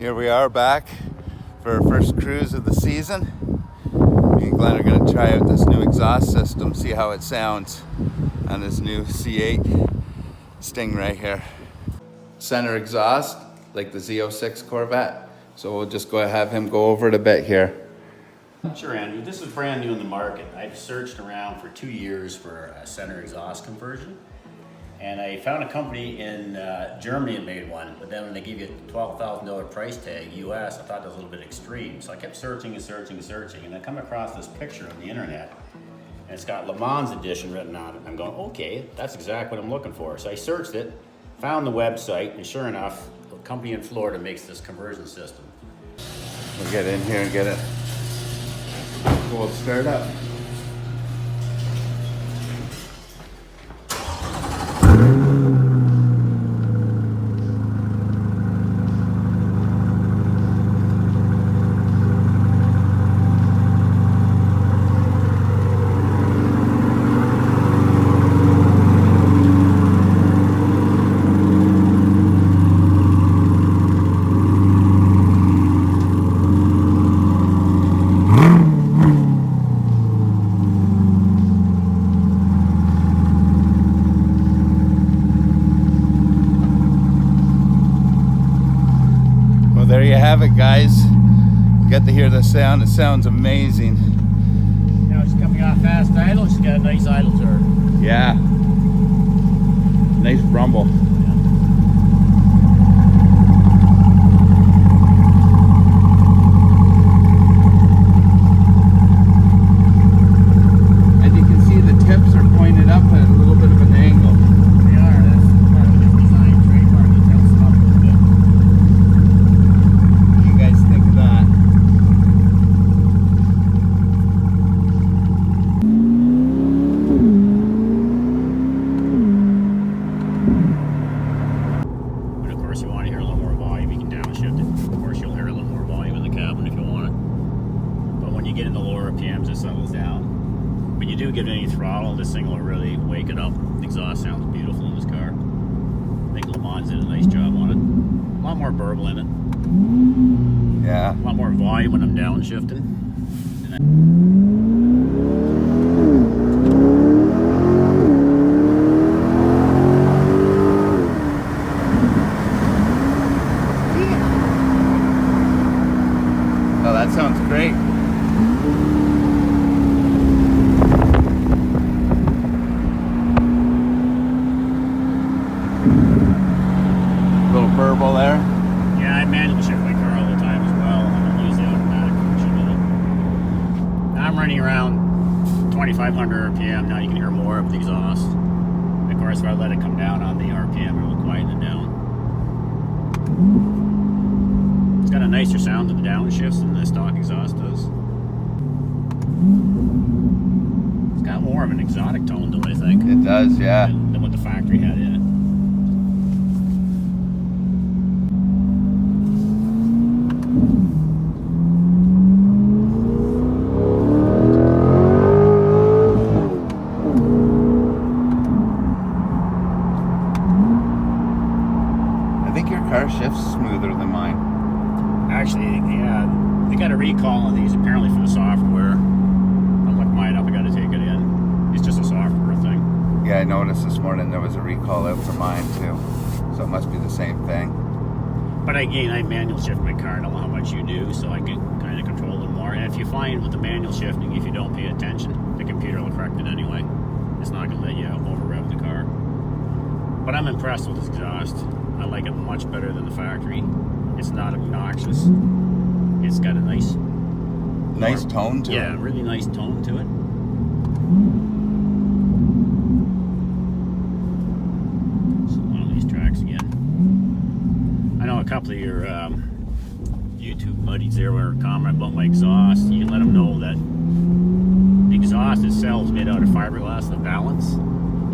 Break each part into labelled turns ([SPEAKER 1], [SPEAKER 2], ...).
[SPEAKER 1] Here we are back for our first cruise of the season. Me and Glenn are going to try out this new exhaust system, see how it sounds on this new C8 Stingray here. Center exhaust, like the Z06 Corvette. So we'll just have him go over it a bit here.
[SPEAKER 2] Sure, Andrew. This is brand new in the market. I've searched around for 2 years for a center exhaust conversion. And I found a company in Germany that made one, but then when they give you a $12,000 price tag, US, I thought that was a little bit extreme. So I kept searching and searching and searching, and I come across this picture on the internet, and it's got lemans edition written on it. I'm going, okay, that's exactly what I'm looking for. So I searched it, found the website, and sure enough, a company in Florida makes this conversion system.
[SPEAKER 1] We'll get in here and get it cold start up. There you have it, guys. You get to hear the sound. It sounds amazing.
[SPEAKER 2] Now it's coming off fast idle. She's got a nice idle to her.
[SPEAKER 1] Yeah. Nice rumble. As you can see, the tips are pointed up at a little bit of an angle.
[SPEAKER 2] They are. That's part of the design trademark. It tilts them up a little bit.
[SPEAKER 1] What do you guys think of that?
[SPEAKER 2] But of course, you want to hear a little more volume, you can downshift it. Of course, you'll hear a little more volume in the cabin if you want it. But when you get into lower RPMs, it settles down. When you do give it any throttle, this thing will really wake it up. The exhaust sounds beautiful in this car. I think Le Mans did a nice job on it. A lot more burble in it.
[SPEAKER 1] Yeah.
[SPEAKER 2] A lot more volume when I'm downshifting.
[SPEAKER 1] Oh, that sounds great. Little burble there.
[SPEAKER 2] Yeah, I manual shift my car all the time as well. I don't use the automatic function in it. I'm running around 2,500 RPM. Now you can hear more of the exhaust. Of course, if I let it come down on the RPM, it will quieten it down. It's got a nicer sound to the downshifts than the stock exhaust does. It's got more of an exotic tone to it, I think.
[SPEAKER 1] It does, yeah.
[SPEAKER 2] Than what the factory had in it.
[SPEAKER 1] I think your car shifts smoother than mine.
[SPEAKER 2] Actually, yeah, they got a recall on these apparently for the software. I'm looking mine up, I gotta take it in. It's just a software thing.
[SPEAKER 1] Yeah, I noticed this morning there was a recall out for mine too. So it must be the same thing.
[SPEAKER 2] But again, I manual shift my car. I don't know how much you do, so I can kind of control it more. And if you find with the manual shifting, if you don't pay attention, the computer will correct it anyway. It's not gonna let you over rev the car. But I'm impressed with this exhaust. I like it much better than the factory. It's not obnoxious. It's got a nice
[SPEAKER 1] Tone to it.
[SPEAKER 2] Yeah, really nice tone to it. So one of these tracks again. I know a couple of your YouTube buddies there were commenting about my exhaust. You can let them know that the exhaust itself is made out of fiberglass, the valance.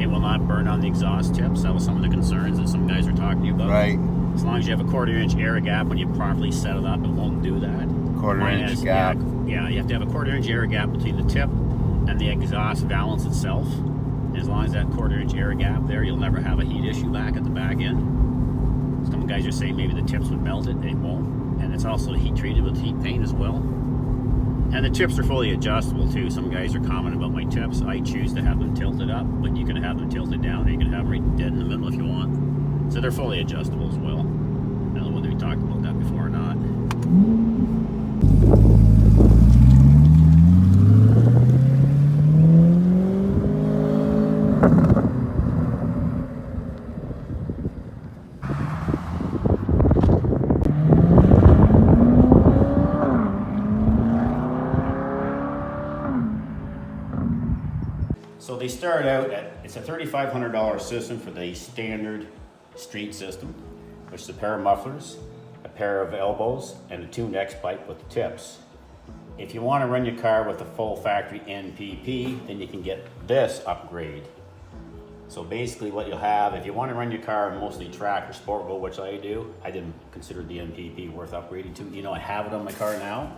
[SPEAKER 2] It will not burn on the exhaust tips. That was some of the concerns that some guys were talking to you about.
[SPEAKER 1] Right.
[SPEAKER 2] As long as you have a 1/4 inch air gap when you properly set it up, it won't do that.
[SPEAKER 1] 1/4 inch gap.
[SPEAKER 2] Yeah, you have to have a 1/4 inch air gap between the tip and the exhaust valance itself. As long as that 1/4 inch air gap there, you'll never have a heat issue back at the back end. Some guys are saying maybe the tips would melt it. They won't. And and it's also heat treated with heat paint as well. And the tips are fully adjustable too. Some guys are commenting about my tips. I choose to have them tilted up, but you can have them tilted down, or you can have them right dead in the middle if you want. So they're fully adjustable as well. I don't know whether we talked about that before or not. So they start out at, it's a $3,500 system for the standard street system, which is a pair of mufflers, a pair of elbows, and a tuned X pipe with the tips. If you want to run your car with a full factory NPP, then you can get this upgrade. So basically what you'll have, if you want to run your car mostly track or sport mode, which I do, I didn't consider the NPP worth upgrading to. You know, I have it on my car now.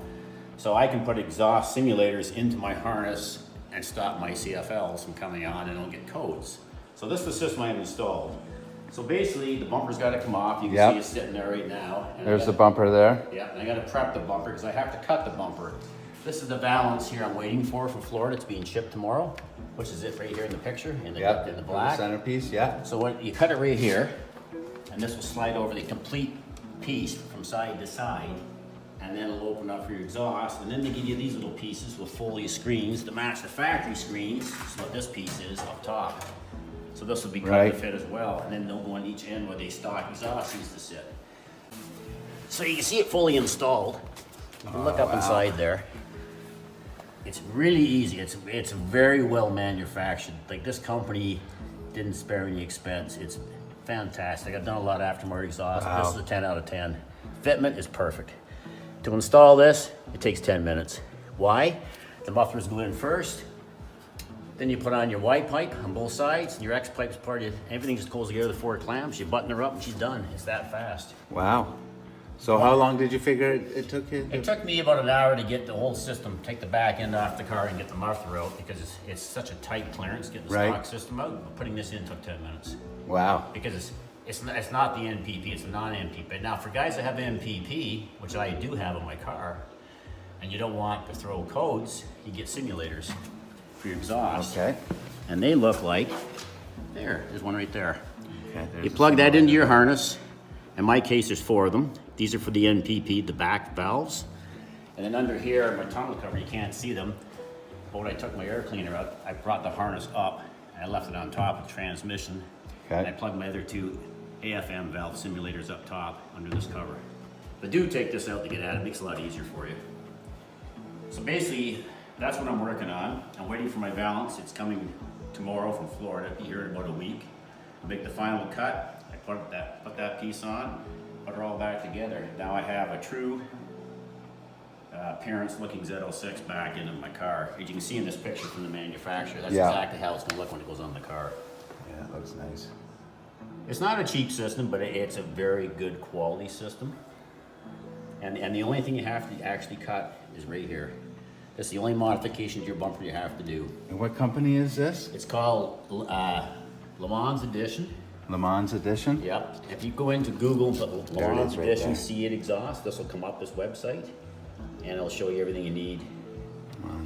[SPEAKER 2] So I can put exhaust simulators into my harness and stop my CFLs from coming on and don't get codes. So this is the system I have installed. So basically the bumper's got to come off. You can see it sitting there right now. And
[SPEAKER 1] there's the bumper there.
[SPEAKER 2] Yeah, and I got to prep the bumper because I have to cut the bumper. This is the valance here I'm waiting for from Florida. It's being shipped tomorrow, which is it right here in the picture, in the black.
[SPEAKER 1] The centerpiece, yeah.
[SPEAKER 2] So when you cut it right here, and this will slide over the complete piece from side to side, and then it'll open up for your exhaust, and then they give you these little pieces with Foley screens to match the factory screens. That's what this piece is up top. So this will be cut to fit as well, and then they'll go on each end where the stock exhaust needs to sit. So you can see it fully installed. You can look up inside there. It's really easy. It's very well manufactured. Like, this company didn't spare any expense. It's fantastic. I've done a lot of aftermarket exhaust. This is a 10 out of 10. Fitment is perfect. To install this, it takes 10 minutes. Why? The mufflers go in first, then you put on your Y pipe on both sides, and your X pipe's part of it. Everything just goes together with 4 clamps. You button her up and she's done. It's that fast.
[SPEAKER 1] Wow. So how long did you figure it took you?
[SPEAKER 2] It took me about an hour to get the whole system, take the back end off the car and get the muffler out, because it's such a tight clearance getting the stock system out. Putting this in took 10 minutes. Wow. Because it's not the NPP, it's a non-NPP. Now for guys that have NPP, which I do have on my car, and you don't want to throw codes, you get simulators for your exhaust. Okay. And they look like, there's one right there. Okay, you plug that into your harness. In my case, there's 4 of them. These are for the NPP, the back valves. And then under here, my tonneau cover, you can't see them. But when I took my air cleaner out, I brought the harness up, and I left it on top of the transmission. Okay. And I plugged my other 2 AFM valve simulators up top under this cover. But do take this out to get at it. It makes it a lot easier for you. So basically, that's what I'm working on. I'm waiting for my valance. It's coming tomorrow from Florida. It'll be here in about a week. I'll make the final cut. I put that piece on, put it all back together. Now I have a true appearance looking Z06 back into my car. As you can see in this picture from the manufacturer, that's exactly how it's gonna look when it goes on the car.
[SPEAKER 1] Yeah, that looks nice.
[SPEAKER 2] It's not a cheap system, but it's a very good quality system. And the only thing you have to actually cut is right here. That's the only modification to your bumper you have to do.
[SPEAKER 1] And what company is this?
[SPEAKER 2] It's called lemans Edition.
[SPEAKER 1] lemans Edition?
[SPEAKER 2] Yep. If you go into Google and put lemans Edition C8 exhaust, this will come up, this website, and it'll show you everything you need.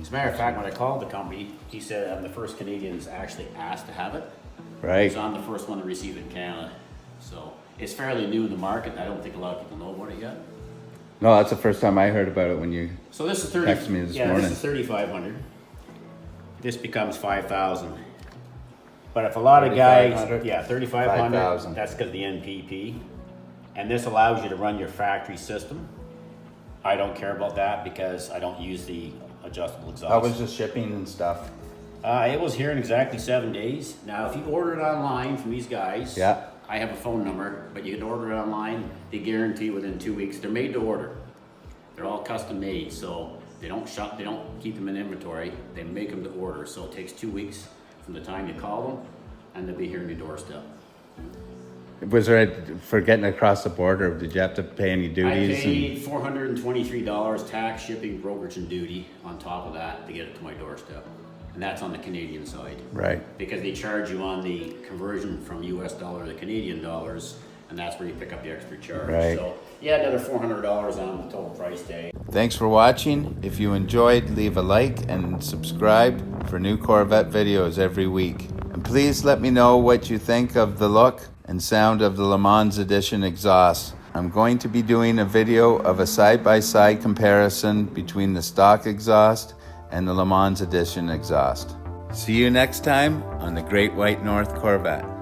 [SPEAKER 2] As a matter of fact, when I called the company, he said I'm the first Canadians actually asked to have it.
[SPEAKER 1] Right.
[SPEAKER 2] So I'm the first one to receive it in Canada. So it's fairly new in the market. I don't think a lot of people know about it yet.
[SPEAKER 1] No, that's the first time I heard about it when you
[SPEAKER 2] this is
[SPEAKER 1] texted me this morning.
[SPEAKER 2] This is 3,500. This becomes 5,000. But if a lot of guys, 3,500, that's because of the NPP. And this allows you to run your factory system. I don't care about that because I don't use the adjustable exhaust.
[SPEAKER 1] How was the shipping and stuff?
[SPEAKER 2] It was here in exactly 7 days. Now, if you order it online from these guys, I have a phone number, but you can order it online. They guarantee within 2 weeks. They're made to order. They're all custom made, so they don't keep them in inventory. They make them to order, so it takes 2 weeks from the time you call them, and they'll be here on your doorstep.
[SPEAKER 1] Was there for getting across the border? Did you have to pay any duties?
[SPEAKER 2] I paid $423 tax, shipping, brokerage, and duty on top of that to get it to my doorstep. And that's on the Canadian side. Right. Because they charge you on the conversion from US dollar to Canadian dollars. and that's where you pick up the extra charge.
[SPEAKER 1] Right.
[SPEAKER 2] So yeah, another $400 on the total price tag.
[SPEAKER 1] Thanks for watching. If you enjoyed, leave a like and subscribe for new Corvette videos every week. And please let me know what you think of the look and sound of the Le Mans Edition exhaust. I'm going to be doing a video of a side-by-side comparison between the stock exhaust and the Le Mans Edition exhaust. See you next time on the Great White North Corvette.